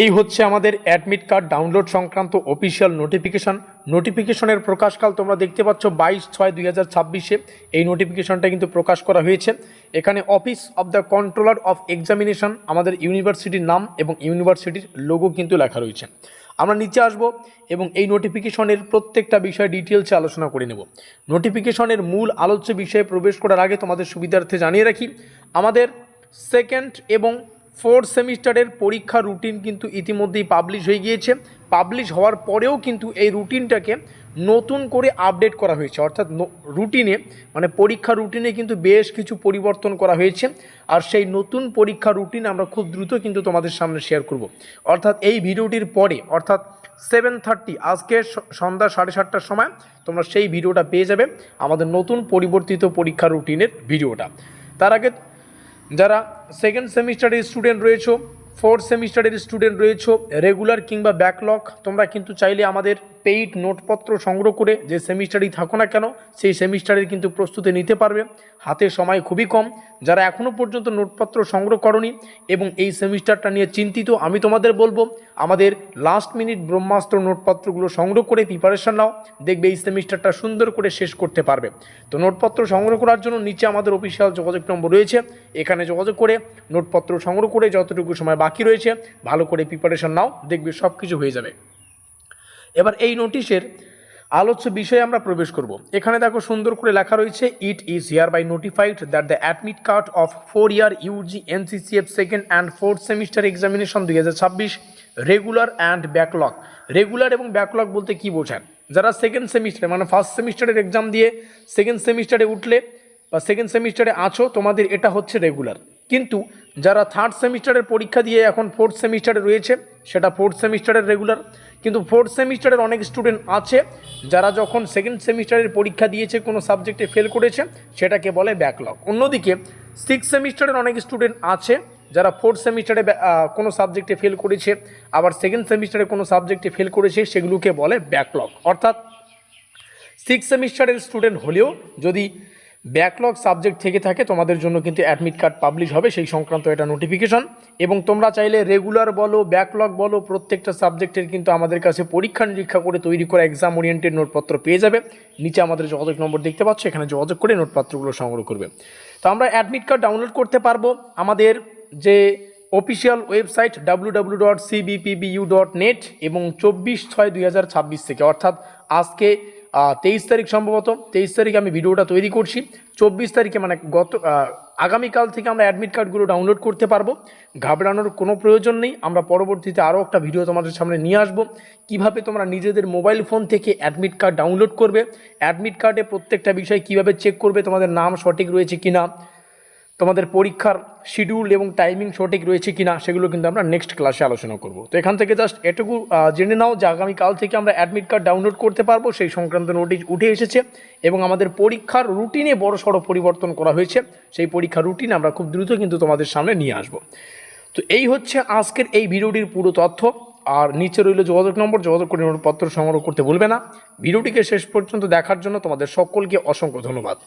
এই হচ্ছে আমাদের অ্যাডমিট কার্ড ডাউনলোড সংক্রান্ত অফিসিয়াল নোটিফিকেশনের প্রকাশকাল তোমরা দেখতে পাচ্ছ 22/6/2026 এই নোটিফিকেশনটা কিন্তু প্রকাশ করা হয়েছে। এখানে office of the controller of examination আমাদের ইউনিভার্সিটির নাম এবং ইউনিভার্সিটির লোগো কিন্তু লেখা রয়েছে। আমরা নিচে আসব এবং এই নোটিফিকেশনের প্রত্যেকটা বিষয় ডিটেলসে আলোচনা করে নেব। নোটিফিকেশনের মূল আলোচ্য বিষয়ে প্রবেশ করার আগে তোমাদের সুবিধার্থে জানিয়ে রাখি, আমাদের সেকেন্ড এবং ফোর্থ সেমিস্টারের পরীক্ষা রুটিন কিন্তু ইতিমধ্যেই পাবলিশ হয়ে গিয়েছে। পাবলিশ হওয়ার পরেও কিন্তু এই রুটিনটাকে নতুন করে আপডেট করা হয়েছে, অর্থাৎ রুটিনে মানে পরীক্ষা রুটিনে কিন্তু বেশ কিছু পরিবর্তন করা হয়েছে। আর সেই নতুন পরীক্ষা রুটিন আমরা খুব দ্রুত কিন্তু তোমাদের সামনে শেয়ার করব। অর্থাৎ এই ভিডিওটির পরে অর্থাৎ 7:30 আজকে সন্ধ্যা 7:30টার সময় তোমরা সেই ভিডিওটা পেয়ে যাবে, আমাদের নতুন পরিবর্তিত পরীক্ষা রুটিনের ভিডিওটা। তার আগে যারা সেকেন্ড সেমিস্টারের স্টুডেন্ট রয়েছো, ফোর্থ সেমিস্টারের স্টুডেন্ট রয়েছো, রেগুলার কিংবা ব্যাকলগ, তোমরা কিন্তু চাইলে আমাদের পেইড নোটপত্র সংগ্রহ করে যে সেমিস্টারেই থাকো না কেন সেই সেমিস্টারের কিন্তু প্রস্তুতি নিতে পারবে। হাতে সময় খুবই কম। যারা এখনও পর্যন্ত নোটপত্র সংগ্রহ করনি এবং এই সেমিস্টারটা নিয়ে চিন্তিত, আমি তোমাদের বলবো আমাদের লাস্ট মিনিট ব্রহ্মাস্ত্র নোটপত্রগুলো সংগ্রহ করে প্রিপারেশন নাও, দেখবে এই সেমিস্টারটা সুন্দর করে শেষ করতে পারবে। তো নোটপত্র সংগ্রহ করার জন্য নিচে আমাদের অফিসিয়াল যোগাযোগ নম্বর রয়েছে, এখানে যোগাযোগ করে নোটপত্র সংগ্রহ করে যতটুকু সময় বাকি রয়েছে ভালো করে প্রিপারেশন নাও, দেখবে সব কিছু হয়ে যাবে। এবার এই নোটিশের আলোচ্য বিষয়ে আমরা প্রবেশ করব। এখানে দেখো সুন্দর করে লেখা রয়েছে, it is here by notified that the admit card of 4 year UG NCCF second and fourth semester examination 2026 regular and backlog. Regular এবং ব্যাকলগ বলতে কি বোঝায়? যারা সেকেন্ড সেমিস্টারে মানে ফার্স্ট সেমিস্টারের এক্সাম দিয়ে সেকেন্ড সেমিস্টারে উঠলে বা সেকেন্ড সেমিস্টারে আছো, তোমাদের এটা হচ্ছে রেগুলার। কিন্তু যারা থার্ড সেমিস্টারের পরীক্ষা দিয়ে এখন ফোর্থ সেমিস্টারে রয়েছে সেটা ফোর্থ সেমিস্টারের রেগুলার। কিন্তু ফোর্থ সেমিস্টারের অনেক স্টুডেন্ট আছে যারা যখন সেকেন্ড সেমিস্টারের পরীক্ষা দিয়েছে কোনো সাবজেক্টে ফেল করেছে, সেটাকে বলে ব্যাকলগ। অন্যদিকে সিক্স সেমিস্টারের অনেক স্টুডেন্ট আছে যারা ফোর্থ সেমিস্টারে কোনো সাবজেক্টে ফেল করেছে, আবার সেকেন্ড সেমিস্টারে কোনো সাবজেক্টে ফেল করেছে, সেগুলোকে বলে ব্যাকলগ। অর্থাৎ সিক্স সেমিস্টারের স্টুডেন্ট হলেও যদি ব্যাকলগ সাবজেক্ট থেকে থাকে তোমাদের জন্য কিন্তু অ্যাডমিট কার্ড পাবলিশ হবে, সেই সংক্রান্ত এটা নোটিফিকেশন। এবং তোমরা চাইলে রেগুলার বলো ব্যাকলগ বলো প্রত্যেকটা সাবজেক্টের কিন্তু আমাদের কাছে পরীক্ষা নিরীক্ষা করে তৈরি করা এক্সাম ওরিয়েন্টেড নোটপত্র পেয়ে যাবে। নিচে আমাদের যোগাযোগ নম্বর দেখতে পাচ্ছ, এখানে যোগাযোগ করে নোটপত্রগুলো সংগ্রহ করবে। তো আমরা অ্যাডমিট কার্ড ডাউনলোড করতে পারবো আমাদের যে অফিসিয়াল ওয়েবসাইট www.cbpbu.net এবং 24/6/2026 থেকে, অর্থাৎ আজকে 23 তারিখ, সম্ভবত 23 তারিখে আমি ভিডিওটা তৈরি করছি, 24 তারিখে মানে আগামীকাল থেকে আমরা অ্যাডমিট কার্ডগুলো ডাউনলোড করতে পারবো। ঘাবড়ানোর কোনো প্রয়োজন নেই, আমরা পরবর্তীতে আরও একটা ভিডিও তোমাদের সামনে নিয়ে আসবো কিভাবে তোমরা নিজেদের মোবাইল ফোন থেকে অ্যাডমিট কার্ড ডাউনলোড করবে, অ্যাডমিট কার্ডে প্রত্যেকটা বিষয় কিভাবে চেক করবে তোমাদের নাম সঠিক রয়েছে কিনা, তোমাদের পরীক্ষার শিডিউল এবং টাইমিং সঠিক রয়েছে কিনা, সেগুলো কিন্তু আমরা নেক্সট ক্লাসে আলোচনা করব। তো এখান থেকে জাস্ট এটুকু জেনে নাও যে আগামীকাল থেকে আমরা অ্যাডমিট কার্ড ডাউনলোড করতে পারবো, সেই সংক্রান্ত নোটিশ উঠে এসেছে এবং আমাদের পরীক্ষার রুটিনে বড়সড় পরিবর্তন করা হয়েছে। সেই পরীক্ষার রুটিন আমরা খুব দ্রুত কিন্তু তোমাদের সামনে নিয়ে আসব। তো এই হচ্ছে আজকের এই ভিডিওটির পুরো তথ্য। আর নিচে রইল যোগাযোগ নম্বর, যোগাযোগ করে নোটপত্র সংগ্রহ করতে ভুলবে না। ভিডিওটিকে শেষ পর্যন্ত দেখার জন্য তোমাদের সকলকে অসংখ্য ধন্যবাদ।